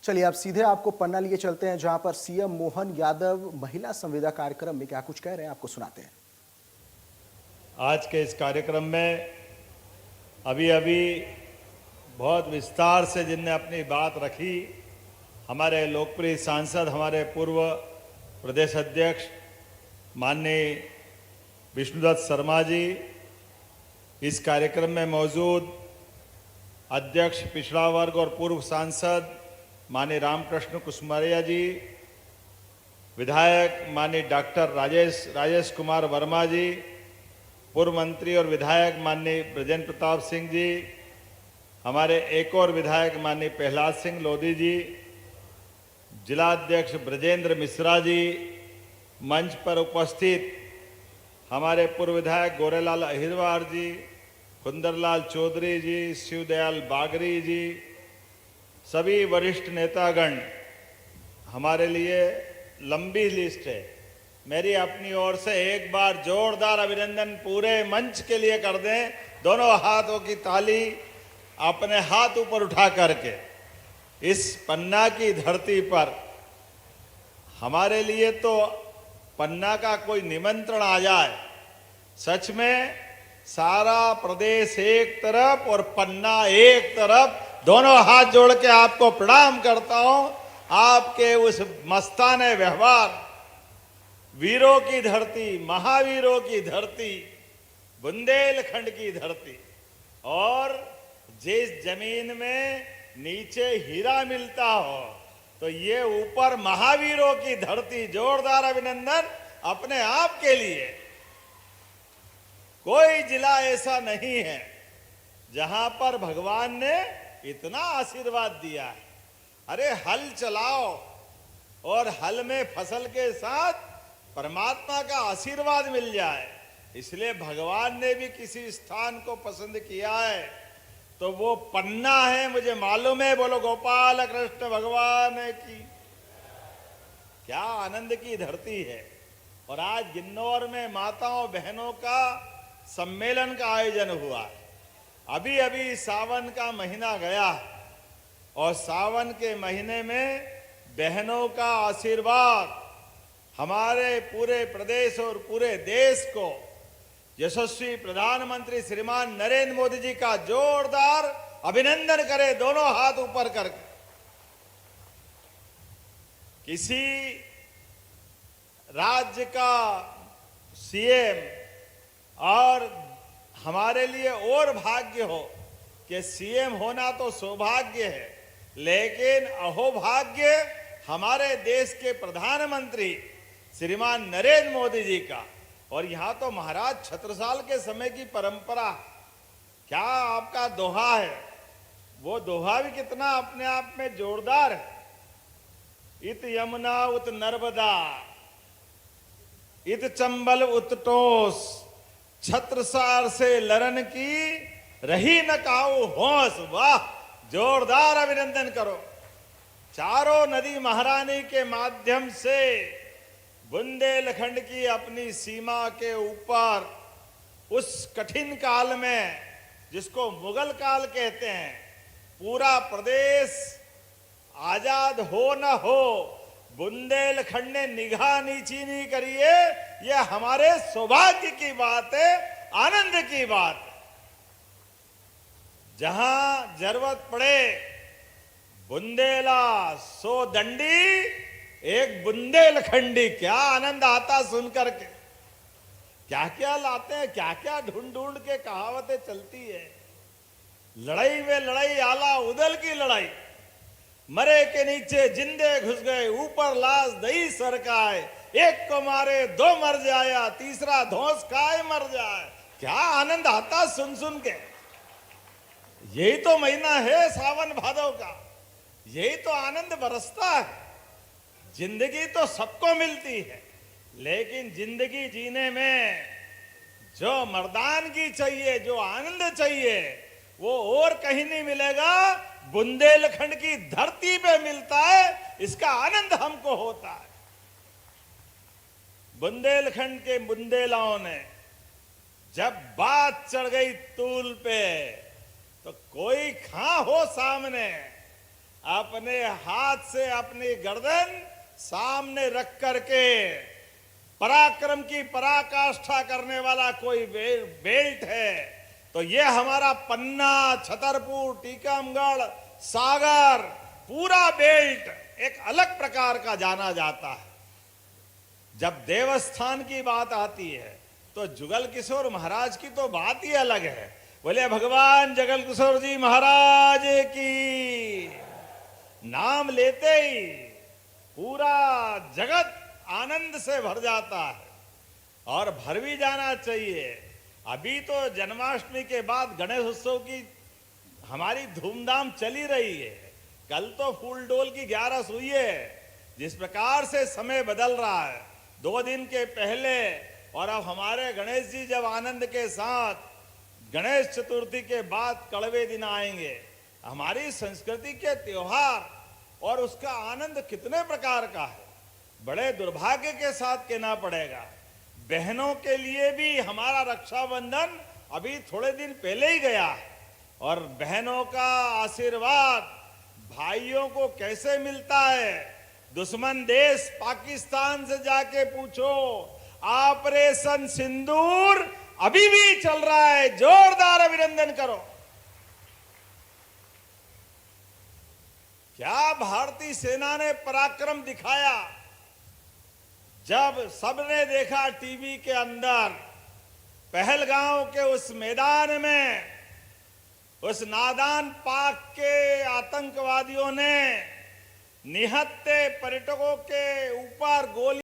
चलिए अब सीधे आपको पन्ना लिए चलते हैं, जहां पर सीएम मोहन यादव महिला संविदा कार्यक्रम में क्या कुछ कह रहे हैं, आपको सुनाते हैं। आज के इस कार्यक्रम में अभी अभी बहुत विस्तार से जिनने अपनी बात रखी, हमारे लोकप्रिय सांसद, हमारे पूर्व प्रदेश अध्यक्ष माननीय विष्णुदत्त शर्मा जी, इस कार्यक्रम में मौजूद अध्यक्ष पिछड़ा वर्ग और पूर्व सांसद माननीय रामकृष्ण कुसमारिया जी, विधायक माननीय डॉक्टर राजेश कुमार वर्मा जी, पूर्व मंत्री और विधायक माननीय ब्रजेंद्र प्रताप सिंह जी, हमारे एक और विधायक माननीय प्रहलाद सिंह लोधी जी, जिलाध्यक्ष ब्रजेंद्र मिश्रा जी, मंच पर उपस्थित हमारे पूर्व विधायक गोरेलाल अहिरवार जी, कुंदरलाल चौधरी जी, शिवदयाल बागरी जी, सभी वरिष्ठ नेतागण, हमारे लिए लंबी लिस्ट है। मेरी अपनी ओर से एक बार जोरदार अभिनंदन पूरे मंच के लिए कर दें। दोनों हाथों की ताली अपने हाथ ऊपर उठा करके इस पन्ना की धरती पर हमारे लिए तो पन्ना का कोई निमंत्रण आ जाए, सच में सारा प्रदेश एक तरफ और पन्ना एक तरफ, दोनों हाथ जोड़ के आपको प्रणाम करता हूं। आपके उस मस्ताने व्यवहार, वीरों की धरती, महावीरों की धरती, बुंदेलखंड की धरती, और जिस जमीन में नीचे हीरा मिलता हो तो ये ऊपर महावीरों की धरती। जोरदार अभिनंदन अपने आप के लिए। कोई जिला ऐसा नहीं है जहां पर भगवान ने इतना आशीर्वाद दिया है। अरे हल चलाओ और हल में फसल के साथ परमात्मा का आशीर्वाद मिल जाए, इसलिए भगवान ने भी किसी स्थान को पसंद किया है तो वो पन्ना है। मुझे मालूम है, बोलो गोपाल कृष्ण भगवान की। क्या आनंद की धरती है। और आज गिन्नौर में माताओं बहनों का सम्मेलन का आयोजन हुआ। अभी अभी सावन का महीना गया और सावन के महीने में बहनों का आशीर्वाद हमारे पूरे प्रदेश और पूरे देश को यशस्वी प्रधानमंत्री श्रीमान नरेंद्र मोदी जी का जोरदार अभिनंदन करें, दोनों हाथ ऊपर करके। किसी राज्य का सीएम, और हमारे लिए और भाग्य हो कि सीएम होना तो सौभाग्य है, लेकिन अहोभाग्य हमारे देश के प्रधानमंत्री श्रीमान नरेंद्र मोदी जी का। और यहां तो महाराज छत्रसाल के समय की परंपरा, क्या आपका दोहा है, वो दोहा भी कितना अपने आप में जोरदार है। इत यमुना उत नर्मदा, इत चंबल उत टोस, छत्रसाल से लरन की रही न काऊ होश। वाह, जोरदार अभिनंदन करो। चारों नदी महारानी के माध्यम से बुंदेलखंड की अपनी सीमा के ऊपर उस कठिन काल में, जिसको मुगल काल कहते हैं, पूरा प्रदेश आजाद हो न हो, बुंदेलखंड ने निगाह नीची नहीं करी है। यह हमारे सौभाग्य की बात है, आनंद की बात है। जहां जरूरत पड़े बुंदेला सो दंडी, एक बुंदेलखंडी। क्या आनंद आता सुनकर के। क्या क्या लाते हैं, क्या क्या ढूंढ ढूंढ के कहावतें चलती है। लड़ाई में लड़ाई, आला उदल की लड़ाई, मरे के नीचे जिंदे घुस गए, ऊपर लाश दही सरकाए, एक को मारे दो मर जाया, तीसरा धौंस खाए मर जाए। क्या आनंद आता सुन सुन के। यही तो महीना है सावन भादव का, यही तो आनंद बरसता है। जिंदगी तो सबको मिलती है, लेकिन जिंदगी जीने में जो मर्दानगी चाहिए, जो आनंद चाहिए, वो और कहीं नहीं मिलेगा, बुंदेलखंड की धरती पे मिलता है। इसका आनंद हमको होता है। बुंदेलखंड के बुंदेलाओं ने जब बात चढ़ गई तूल पे, तो कोई खां हो सामने, अपने हाथ से अपनी गर्दन सामने रख करके पराक्रम की पराकाष्ठा करने वाला कोई बेल्ट है तो ये हमारा पन्ना, छतरपुर, टीकमगढ़, सागर पूरा बेल्ट एक अलग प्रकार का जाना जाता है। जब देवस्थान की बात आती है तो जुगल किशोर महाराज की तो बात ही अलग है। बोले भगवान जगल किशोर जी महाराज की। नाम लेते ही पूरा जगत आनंद से भर जाता है और भर भी जाना चाहिए। अभी तो जन्माष्टमी के बाद गणेश उत्सव की हमारी धूमधाम चली रही है। कल तो फूल डोल की 11 हुई है। जिस प्रकार से समय बदल रहा है 2 दिन के पहले और अब हमारे गणेश जी जब आनंद के साथ गणेश चतुर्थी के बाद कड़वे दिन आएंगे। हमारी संस्कृति के त्योहार और उसका आनंद कितने प्रकार का है। बड़े दुर्भाग्य के साथ कहना पड़ेगा, बहनों के लिए भी हमारा रक्षाबंधन अभी थोड़े दिन पहले ही गया है और बहनों का आशीर्वाद भाइयों को कैसे मिलता है। दुश्मन देश पाकिस्तान से जाके पूछो, ऑपरेशन सिंदूर अभी भी चल रहा है। जोरदार अभिनंदन करो। क्या भारतीय सेना ने पराक्रम दिखाया। जब सबने देखा टीवी के अंदर पहलगांव के उस मैदान में उस नादान पाक के आतंकवादियों ने निहत्थे पर्यटकों के ऊपर गोली